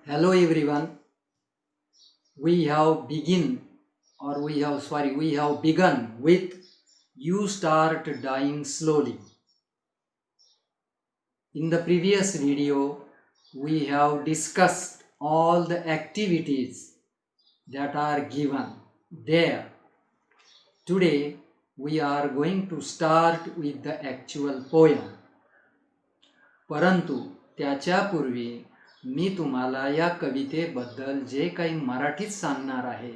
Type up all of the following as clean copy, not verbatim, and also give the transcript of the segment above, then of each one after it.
Hello everyone. We have begun with You Start Dying Slowly. In the previous video, we have discussed all the activities that are given there. Today, we are going to start with the actual poem. परंतु त्याच्यापूर्वी मी तुम्हाला या कवितेबद्दल जे काही मराठीत सांगणार आहे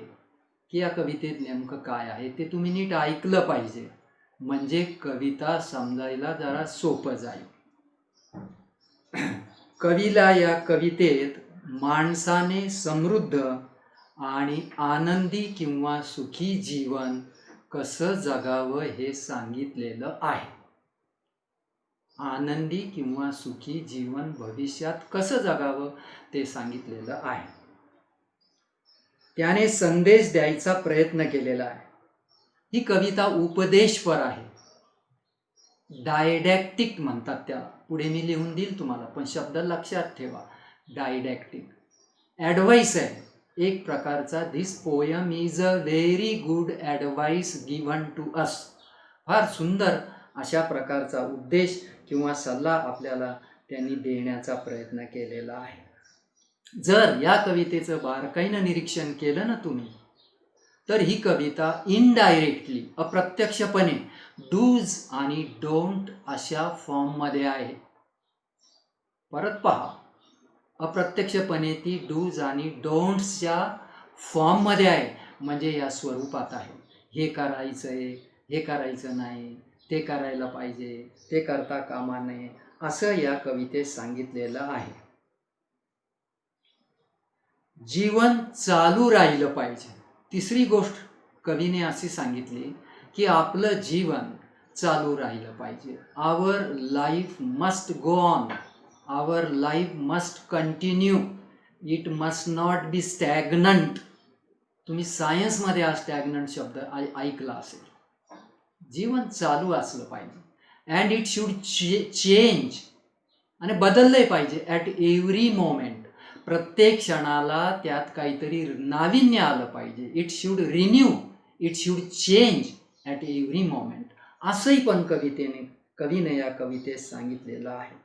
की या कवितेत नेमकं काय आहे ते तुम्ही नीट ऐकलं पाहिजे, म्हणजे कविता समजायला जरा सोपं जाईल. कवीला या कवितेत माणसाने समृद्ध आणि आनंदी किंवा सुखी जीवन कसं जगावं हे सांगितलेलं आहे. आनंदी किंवा सुखी जीवन भविष्यात कसं जगावं ते सांगितलेलं आहे. त्याने संदेश द्यायचा प्रयत्न केलेला आहे. ही कविता उपदेशपर आहे. डायडॅक्टिक म्हणतात त्याला. पुढे मी लिहून देईल तुम्हाला, पण शब्द लक्षात ठेवा. डायडॅक्टिक ॲडवाइस आहे एक प्रकारचा. This poem is a very good advice given to us. फार सुंदर अशा प्रकारचा उपदेश किंवा सल्ला आपल्याला त्यांनी देण्याचा प्रयत्न केलेला आहे. जर या कवितेचं बारकाईनं निरीक्षण केलं ना तुम्ही, तर ही कविता इनडायरेक्टली अप्रत्यक्षपणे डूज आणि डोंट अशा फॉर्ममध्ये आहे. परत पहा, अप्रत्यक्षपणे ती डूज आणि डोंट्सच्या फॉर्ममध्ये आहे, म्हणजे या स्वरूपात आहे. हे करायचं आहे, हे करायचं नाही, ते करायला पाहिजे, ते करता कामा नये, असं या कवितेत सांगितलेलं आहे. जीवन चालू राहिलं पाहिजे. तिसरी गोष्ट कवीने अशी सांगितली की आपलं जीवन चालू राहिलं पाहिजे. Our life must go on, our life must continue, it must not be stagnant. तुम्ही सायन्समध्ये हा स्टॅग्नंट शब्द ऐकला असेल. जीवन चालू असलं पाहिजे. अँड इट शुड चेंज, आणि बदललंही पाहिजे ॲट एव्हरी मोमेंट. प्रत्येक क्षणाला त्यात काहीतरी नाविन्य आलं पाहिजे. It should renew, it should change at every moment, असंही पण कवीने या कवितेत सांगितलेलं आहे.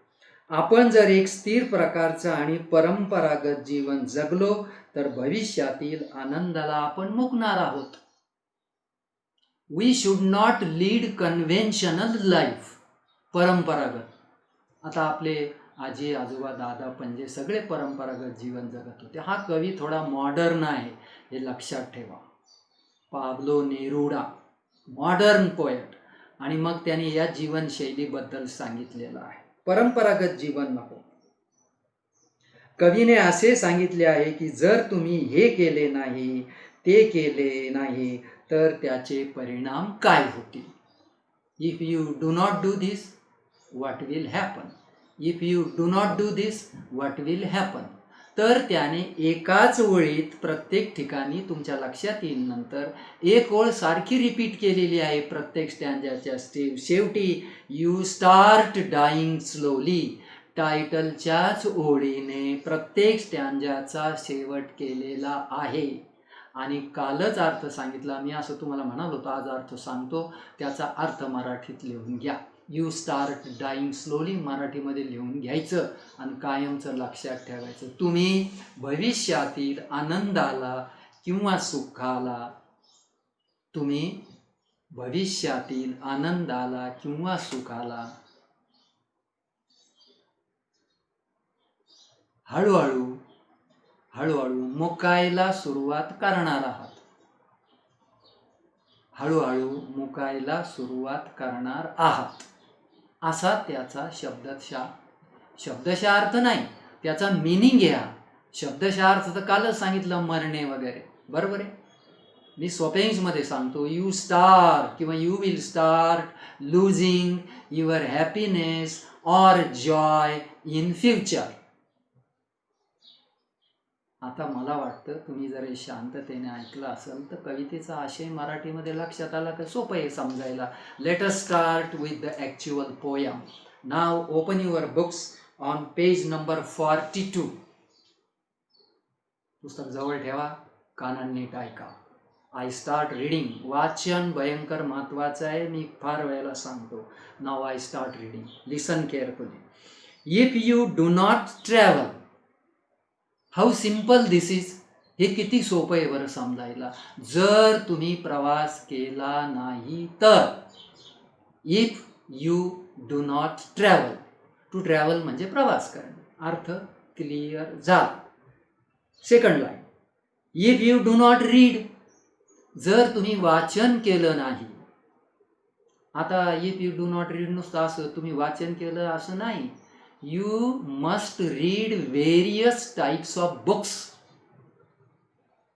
आपण जर एक स्थिर प्रकारचं आणि परंपरागत जीवन जगलो तर भविष्यातील आनंदाला आपण मुकणार आहोत. We should not lead conventional life. परंपरागत, आता आपले आजी आजोबा दादा पणजे सगळे परंपरागत जीवन जगत होते. हा कवी थोडा मॉडर्न आहे, हे लक्षात ठेवा. पाब्लो नेरुडा, मॉडर्न पोएट, आणि मग त्याने या जीवनशैलीबद्दल सांगितलेलं आहे. परंपरागत जीवन नको. कवीने असे सांगितले आहे की जर तुम्ही हे केले नाही, ते केले नाही, तर त्याचे परिणाम काय होतील. If you do not do this, what will happen. If you do not do this, what will happen. तर त्याने एकाच ओळीत प्रत्येक ठिकाणी तुमच्या लक्षात येईल नंतर एक ओळ सारखी रिपीट केलेली आहे प्रत्येक स्टँजाच्या शेवटी. You start dying slowly. टायटलच्याच ओळीने प्रत्येक स्टँजाचा शेवट केलेला आहे. आणि कालच अर्थ सांगितला मी, असं तुम्हाला म्हणालो होतो, आज अर्थ सांगतो. त्याचा अर्थ मराठीत लिहून घ्या. यू स्टार्ट डाईंग स्लोली मराठीमध्ये लिहून घ्यायचं आणि कायमचं लक्षात ठेवायचं. तुम्ही भविष्यातील आनंदाला किंवा सुखाला, तुम्ही भविष्यातील आनंदाला किंवा सुखाला हळूहळू हळूहळू मुकायला सुरुवात करणार आहात. हळूहळू मुकायला सुरुवात करणार आहात, असा त्याचा शब्दशः अर्थ नाही, त्याचा मिनिंग घ्या. शब्दशः अर्थ तर कालच सांगितलं, मरणे वगैरे, बरोबर आहे. मी सोप्या इंग्लिशमध्ये सांगतो. यू स्टार्ट किंवा you will start losing your happiness or joy in future. आता मला वाटतं तुम्ही जर हे शांततेने ऐकलं असेल तर कवितेचा आशय मराठीमध्ये लक्षात आला तर सोपं आहे समजायला. Let us start with the actual poem. Now open your books on page number 42. पुस्तक जवळ ठेवा, कानांनी नीट ऐका. I start reading. वाचन भयंकर महत्वाचं आहे, मी फार वेळेला सांगतो. Now I start reading. Listen carefully. If you do not travel, how simple this is. हे किती सोपं आहे बरं समजायला. जर तुम्ही प्रवास केला नाही तर. If you do not travel. To travel म्हणजे प्रवास करणे. अर्थ क्लिअर झाला. Second line. If you do not read. जर तुम्ही वाचन केलं नाही. आता if you do not read नुसतं असं तुम्ही वाचन केलं असं नाही. You must read various types of books.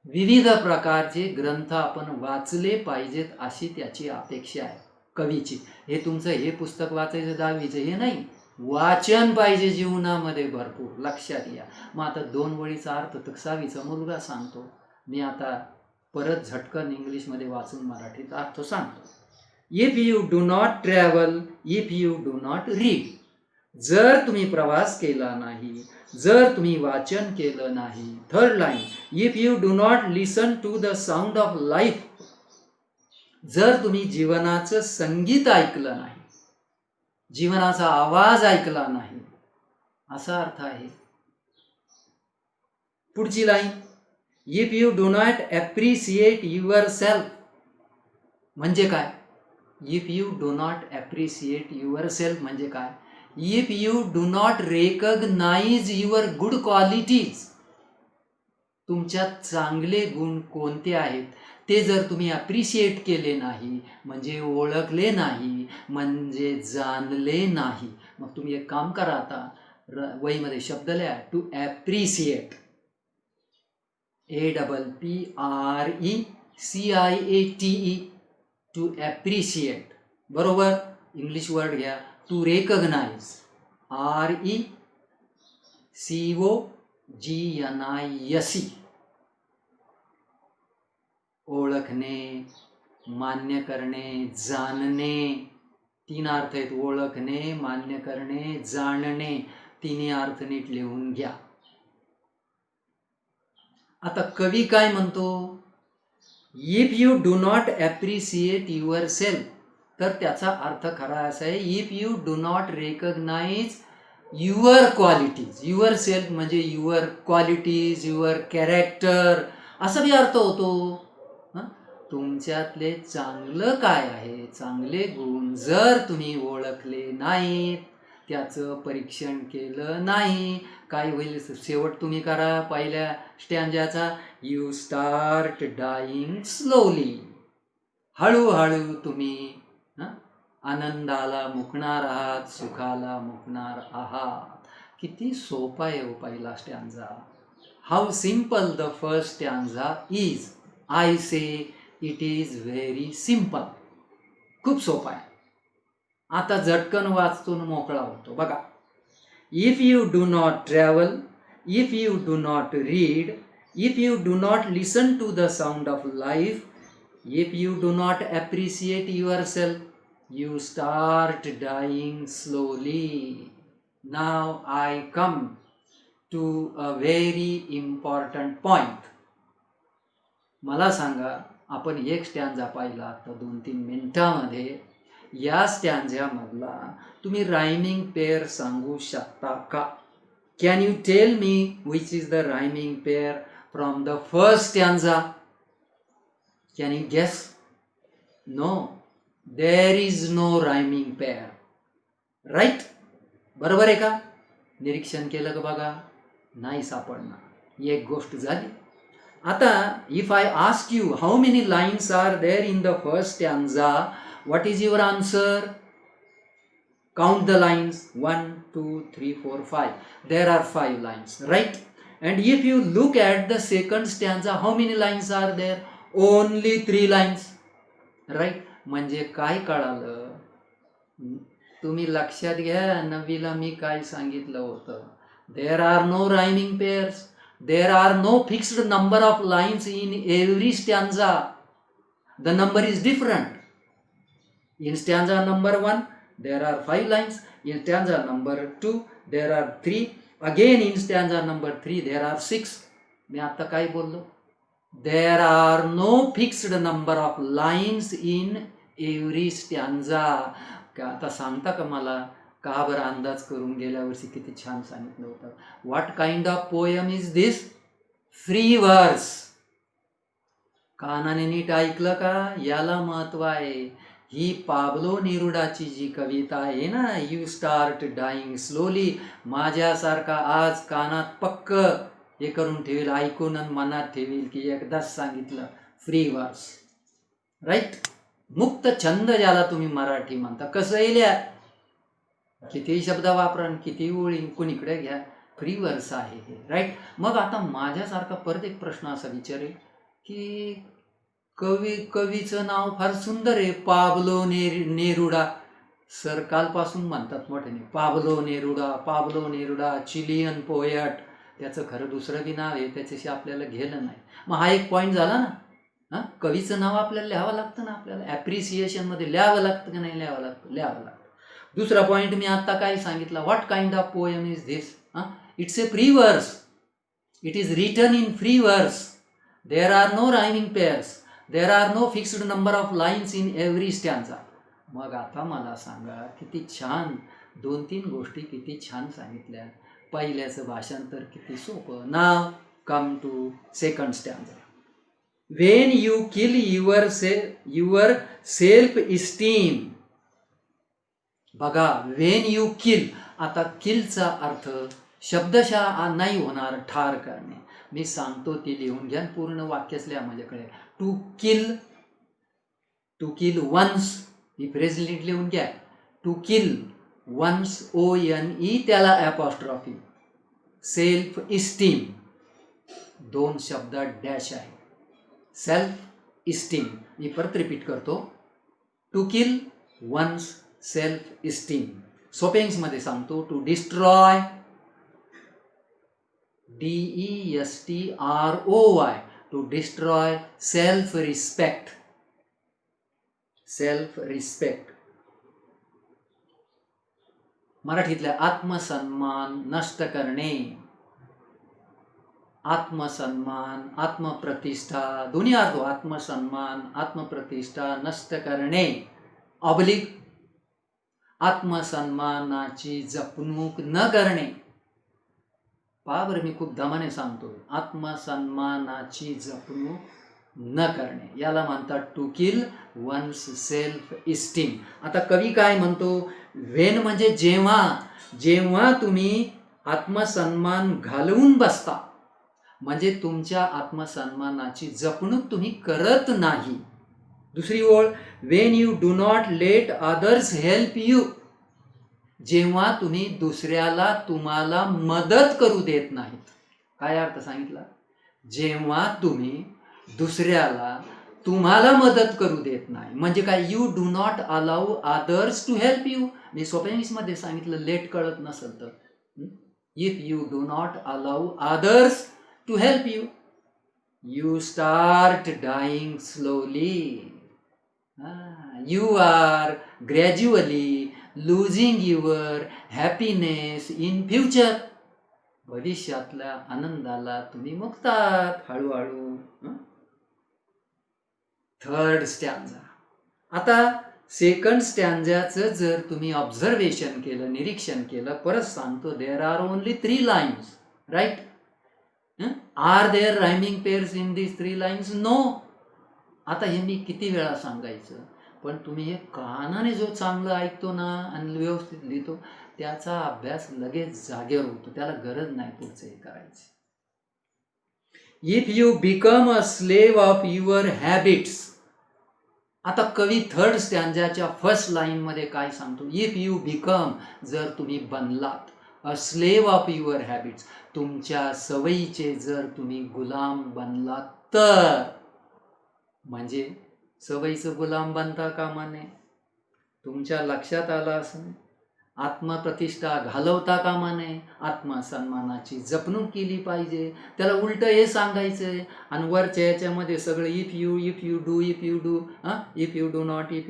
विविध प्रकारचे ग्रंथ आपण वाचले पाहिजेत अशी त्याची अपेक्षा आहे कवीची. हे तुमचं हे पुस्तक वाचायचं 10वीचं हे नाही. वाचन पाहिजे जीवनामध्ये भरपूर. लक्षात घ्या. मग आता 2 वळीचा अर्थ तर 6वीचा मुलगा सांगतो. मी आता परत झटकन इंग्लिशमध्ये वाचून मराठीत अर्थ सांगतो. If you do not travel, if you do not read. जर तुम्ही प्रवास केला नाही, जर तुम्ही वाचन केलं नाही. Third line. If you do not listen to the sound of life. जर तुम्ही जीवनाचं संगीत ऐकलं नाही, जीवनाचा आवाज ऐकला नाही, असा अर्थ आहे. पुढची line. If you do not appreciate your self. म्हणजे काय? If you do not appreciate your self म्हणजे काय? If you do not recognise your good qualities. तुमच्यात चांगले गुण कोणते आहेत ते जर तुम्ही ॲप्रिशिएट केले नाही, म्हणजे ओळखले नाही, म्हणजे जाणले नाही. मग तुम्ही एक काम करा. आता वहीमध्ये शब्द लिहा. To appreciate. APPRECIATE. To appreciate. बरोबर. इंग्लिश वर्ड घ्या. To recognise. RECOGNISE. ओळखणे, मान्य करणे, जाणणे. 3 अर्थ आहेत. ओळखणे, मान्य करणे, जाणणे. 3 अर्थ नीट लिहून घ्या. आता कवी काय म्हणतो? If you do not appreciate your self. तर त्याचा अर्थ खरा असा आहे. If you do not recognise your qualities. Your self म्हणजे युअर क्वालिटीज, युअर कॅरेक्टर असा बी अर्थ होतो. तुमच्यातले चांगलं काय आहे, चांगले गुण जर तुम्ही ओळखले नाहीत, त्याचं परीक्षण केलं नाही, काय होईल? शेवट तुम्ही करा पहिल्या स्टँजाचा. You start dying slowly. हळूहळू तुम्ही आनंदाला मुकणार आहात, सुखाला मुकणार आहात. किती सोपा आहे हो पहिला stanza. How simple the first stanza is. I say it is very simple. खूप सोपा आहे. आता झटकन वाचतून मोकळा होतो. बघा. If you do not travel, if you do not read, if you do not listen to the sound of life, if you do not appreciate your self, you start dying slowly. Now I come to a very important point. मला सांगा, आपण एक stanza पाहिला तर 2-3 मिनिटांमध्ये. या स्टँजामधला तुम्ही rhyming pair सांगू शकता का? Can you tell me which is the rhyming pair from the first stanza? Can you guess? No. There is no rhyming pair. Right? बरोबर आहे का? निरीक्षण केलं का बघा? नाही सापडणार. एक गोष्ट झाली. आता if I ask you how many lines are there in the first stanza, what is your answer? Count the lines. 1, 2, 3, 4, 5. There are 5 lines. Right? And if you look at the second stanza, how many lines are there? Only 3 lines. Right? म्हणजे काय कळालं? तुम्ही लक्षात घ्या. 9वीला मी काय सांगितलं होतं? There are no rhyming pairs. There are no fixed number of lines in every stanza. The number is different. In stanza number 1 there are 5 lines. In stanza number 2 there are 3. Again in stanza number 3 there are 6. मी आता काय बोललो? There are no fixed number of lines in every stanza. का आता सांगता का मला का बरं अंदाज करून? गेल्या वर्षी किती छान सांगितलं होतं. What kind of poem is this? Free वर्स. कानाने नीट ऐकलं का? याला महत्व आहे. ही पाब्लो नेरुडाची जी कविता आहे ना, यू स्टार्ट डाईंग स्लोली, माझ्यासारखा आज कानात पक्क हे करून ठेवेल, ऐकून आणि मनात ठेवेल की एकदाच सांगितलं फ्री वर्स. राईट? मुक्त छंद ज्याला तुम्ही मराठी म्हणता. कसं येईल? कितीही शब्द वापरा, कितीही ओळी कुणीकडे घ्या, फ्री वर्स आहे हे. राईट? मग आता माझ्यासारखा परत एक प्रश्न असा विचारेल की कवीचं नाव फार सुंदर आहे, पाब्लो नेरुडा. सर कालपासून म्हणतात मोठ्याने पाब्लो नेरुडा, चिलियन पोएट. त्याचं खरं दुसरं बी नाव आहे, त्याच्याशी आपल्याला घेणं नाही. मग हा एक पॉईंट झाला ना. हां, कवीचं नाव आपल्याला लिहावं लागतं ना, आपल्याला ॲप्रिसिएशनमध्ये लिहावं लागतं की नाही? लिहावं लागतं. दुसरा पॉईंट मी आत्ता काय सांगितला? What kind of poem is this? It's a free verse. It is written in free verse. There are no rhyming pairs. There are no fixed number of lines in every stanza. मग आता मला सांगा, किती छान 2-3 गोष्टी किती छान सांगितल्या. पहिल्याचं भाषांतर किती सोपं. Now come to second stanza. When you kill your self esteem. बघा, वेन यू किल. आता किलचा अर्थ शब्दशः नाही होणार, ठार करणे. मी सांगतो ती लिहून घ्या, पूर्ण वाक्यच लिहा माझ्याकडे. टू किल वन्स, ही फ्रेज लिहून घ्या. टू किल वन्स, ONE त्याला ॲपॉस्ट्रॉफी. सेल्फ इस्टीम 2 शब्द डॅश आहे. Self esteem. मी परत रिपीट करतो. To kill one's self esteem. सोप्या इंग्लिशमध्ये सांगतो. To destroy, DESTROY, to destroy self respect. मराठीतल्या आत्मसन्मान नष्ट करणे. आत्मसन्मान, आत्मप्रतिष्ठा दोन्ही अर्थ. आत्मसन्मान, आत्मप्रतिष्ठा नष्ट करणे. ऑब्लिक आत्मसन्मानाची जपणूक न करणे. पहा बरं, मी खूप दमाने सांगतो. आत्मसन्मानाची जपणूक न करणे याला म्हणतात to kill one's self esteem. आता कवी काय म्हणतो? वेन म्हणजे जेव्हा तुम्ही आत्मसन्मान घालवून बसता, म्हणजे तुमच्या आत्मसन्मानाची जपणूक तुम्ही करत नाही. दुसरी ओळ, Wien you do not let others help you. जेव्हा तुम्ही दुसऱ्याला तुम्हाला मदत करू देत नाहीत. काय अर्थ सांगितला? जेव्हा तुम्ही दुसऱ्याला तुम्हाला मदत करू देत नाही, म्हणजे काय? You do not allow others to help you. मी सोप्या इंग्लिशमध्ये सांगितलं, लेट कळत नसेल तर. If you do not allow others to help you, you start dying slowly. You are gradually losing your happiness in future. भविष्यातल्या आनंदाला तुम्ही मुक्तात हळूहळू. थर्ड स्टॅन्झा. आता सेकंड स्टॅन्झाचं जर तुम्ही ऑब्झर्वेशन केलं, निरीक्षण केलं, परत सांगतो, there are only 3 lines. Right? Are there rhyming pairs in this 3 lines? No. आता हे मी किती वेळा सांगायचं, पण तुम्ही हे कानाने जो चांगलं ऐकतो ना आणि व्यवस्थित लिहितो, त्याचा अभ्यास लगेच जागेवर होतो. त्याला गरज नाही पुढचं हे करायची. If you become a slave of your habits. आता कवी थर्ड स्टॅन्झाच्या फर्स्ट लाईन मध्ये काय सांगतो? इफ यू बिकम, जर तुम्ही बनलात, a slave of your habits, तुमच्या सवयीचे जर तुम्ही गुलाम बनलात तर. म्हणजे सवयीचं गुलाम बनता कामा नये. तुमच्या लक्षात आलं असं, आत्मप्रतिष्ठा घालवता कामा नये. आत्मसन्मानाची जपणूक केली पाहिजे. त्याला उलटं हे सांगायचं आहे. आणि वरच्या याच्यामध्ये सगळं if you do, if you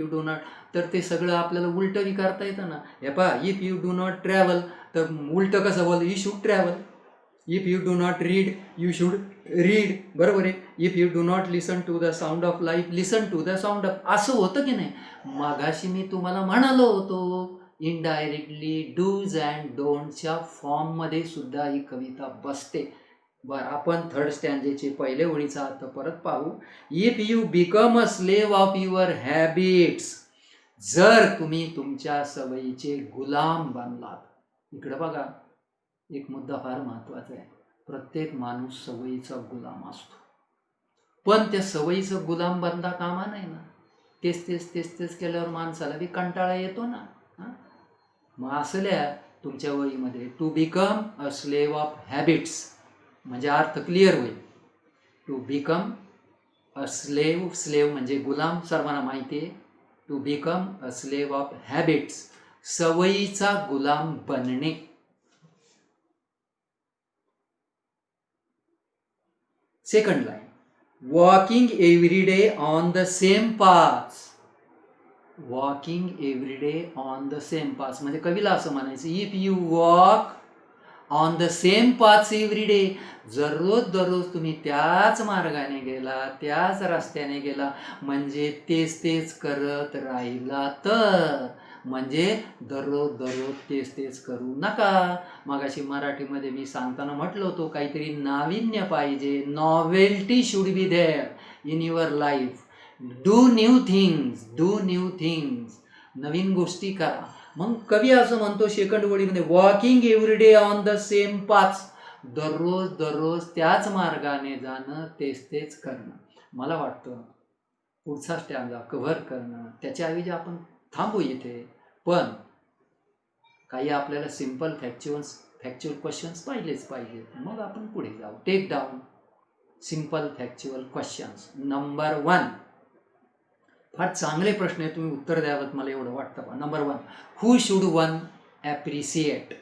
do not, तर ते सगळं आपल्याला उलटं बी करता येतं ना. हे पहा, if you do not travel, तर उलटं कसं बोल? You should travel. If you do not read you should read, बरोबर आहे. If you do not listen to the sound of life listen to the sound of, असं होतं की नाही. मागाशी मी तुम्हाला म्हणालो होतो इनडायरेक्टली डूज अँड डोंटच्या फॉर्ममध्ये सुद्धा ही कविता बसते. बरं, आपण थर्ड स्टँजेचे पहिले ओळीचा अर्थ परत पाहू. If you become a slave of your habits, जर तुम्ही तुमच्या सवयीचे गुलाम बनलात. इकडं बघा, एक मुद्दा फार महत्वाचा आहे. प्रत्येक माणूस सवयीचा गुलाम असतो, पण त्या सवयीचा गुलाम बनता कामा नाही ना. तेच तेच तेच तेच केल्यावर माणसाला बी कंटाळा येतो ना. मग असल्या तुमच्या वहीमध्ये to become a slave of habits म्हणजे अर्थ क्लिअर होईल. To become a slave, slave म्हणजे गुलाम, सर्वांना माहिती आहे. To become a slave of habits, सवयीचा गुलाम बनणे. Second line, walking every day on the same path. Walking every day on the same path म्हणजे कवीला असं म्हणायचं, if you walk on the same path every day, दररोज तुम्ही त्याच मार्गाने गेला, त्याच रस्त्याने गेला, म्हणजे तेच तेच करत राहिला तर, म्हणजे दररोज तेच करू नका. मगाशी मराठीमध्ये मी सांगताना म्हटलं होतो काहीतरी नाविन्य पाहिजे. Novelty should be there in your life. Do new things, नवीन गोष्टी करा. मग कवी असं म्हणतो सेकंड ओळीमध्ये, walking every day on the same path, दररोज त्याच मार्गाने जाणं, तेच करणं. मला वाटतं पुढचा स्टँजा कव्हर करणं, त्याच्याऐवजी आपण थांबू इथे. पण काही आपल्याला सिम्पल फॅक्च्युअल क्वेश्चन्स पाहिलेच पाहिजे. मग आपण पुढे जाऊ. Take down simple factual questions. Number 1, फार चांगले प्रश्न आहे, तुम्ही उत्तर द्यावं मला एवढं वाटतं. Number 1, who should one appreciate?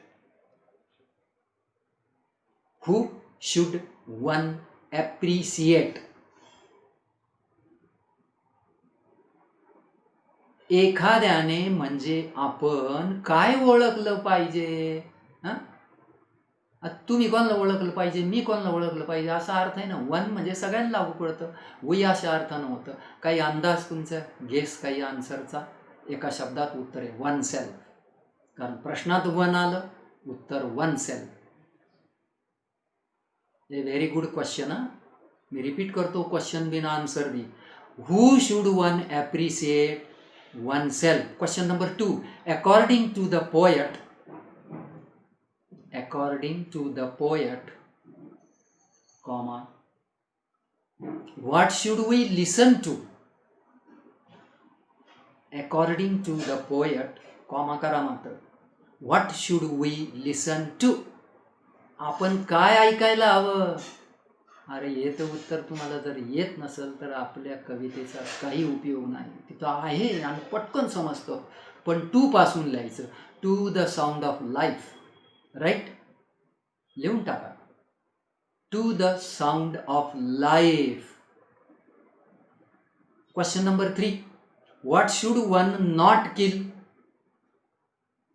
Who should one appreciate? एखाद्याने म्हणजे आपण काय ओळखलं पाहिजे? तुम्ही कोणाला ओळखलं पाहिजे, मी कोणाला ओळखलं पाहिजे, असा अर्थ आहे ना. वन म्हणजे सगळ्यांना लागू पडतं. वी अशा अर्थानं होतं. काही अंदाज तुमचा गेस, काही आन्सरचा, एका शब्दात उत्तर आहे वन सेल्फ. कारण प्रश्नात वन आलं, उत्तर one self. A very good question. मी रिपीट करतो, क्वेश्चन बिन answer the. Who should one appreciate one self? Question number 2, according to the poet, comma, what should we listen to? According to the poet, comma करा मात्र, what should we listen to? आपण काय ऐकायला हवं? अरे येतं उत्तर तुम्हाला जर येत नसेल तर आपल्या कवितेचा काही उपयोग नाही. तिथं आहे आणि पटकन समजतं. पण टू पासून लिहायचं, to the sound of life. Right, लिहून टाका, to the sound of life. Question number 3, what should one not kill?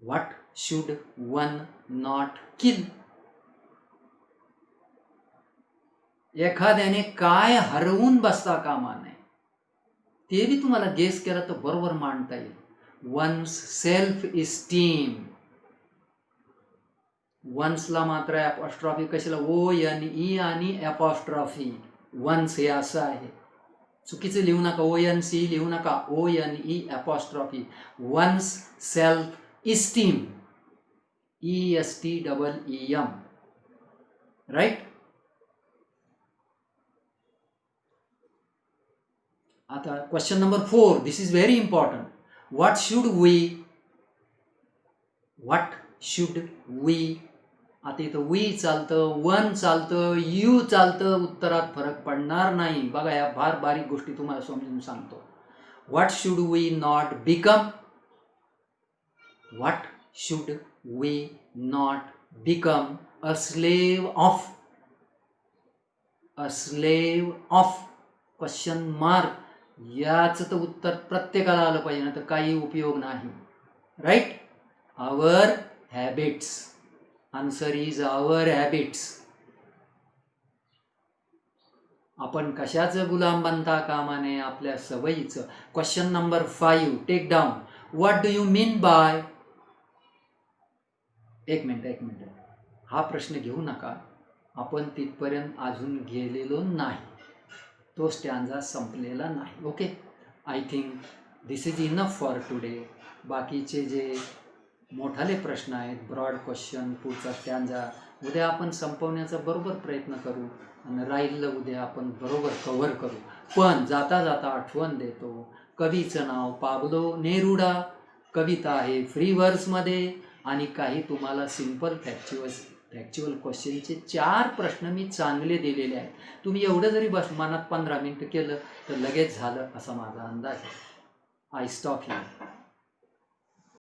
What should one not kill? एखाद्याने काय हरवून बसता कामा नये. ते बी तुम्हाला गेस केला तर बरोबर मांडता येईल. Once self esteem. वन्सला मात्र ॲपॉस्ट्रॉफी कशाला? ONE आणि ॲपॉस्ट्रॉफी. वन्स हे असं आहे, चुकीचं लिहू नका. ONC लिहू नका, ONE apostrophe. One's self esteem, ESTEEM. Right. आता question number 4, this is very important. What should we? आता इथं वी चालतं, वन चालतं, यू चालतं, उत्तरात फरक पडणार नाही. बघा, या फार बारीक गोष्टी तुम्हाला समजून सांगतो. What should we not become? What should we not become? A slave of. A slave of, question mark. याचं तर उत्तर प्रत्येकाला आलं पाहिजे, ना तर काही उपयोग नाही. Right. Our habits. Answer is our habits. आपण कशाचं गुलाम बनता कामा नये, आपल्या सवयीचं. Question number 5, take down. What do you mean by. एक मिनिट. हा प्रश्न घेऊ नका, आपण तिथपर्यंत अजून गेलेलो नाही, तो स्टॅन्झा संपलेला नाही. Okay, I think this is enough for today. बाकीचे जे मोठाले प्रश्न आहेत, ब्रॉड क्वेश्चन, पुढचा स्टॅन्झा, उद्या आपण संपवण्याचा बरोबर प्रयत्न करू आणि राहिलं उद्या आपण बरोबर कव्हर करू. पण जाता जाता आठवण देतो, कवीचं नाव पाब्लो नेरुडा. कविता आहे फ्री वर्समध्ये आणि काही तुम्हाला सिम्पल फॅक्च्युअल क्वेश्चनचे 4 प्रश्न मी चांगले दिलेले आहेत. तुम्ही एवढं जरी मनात 15 मिनिटं केलं तर लगेच झालं असा माझा अंदाज आहे. I stop here.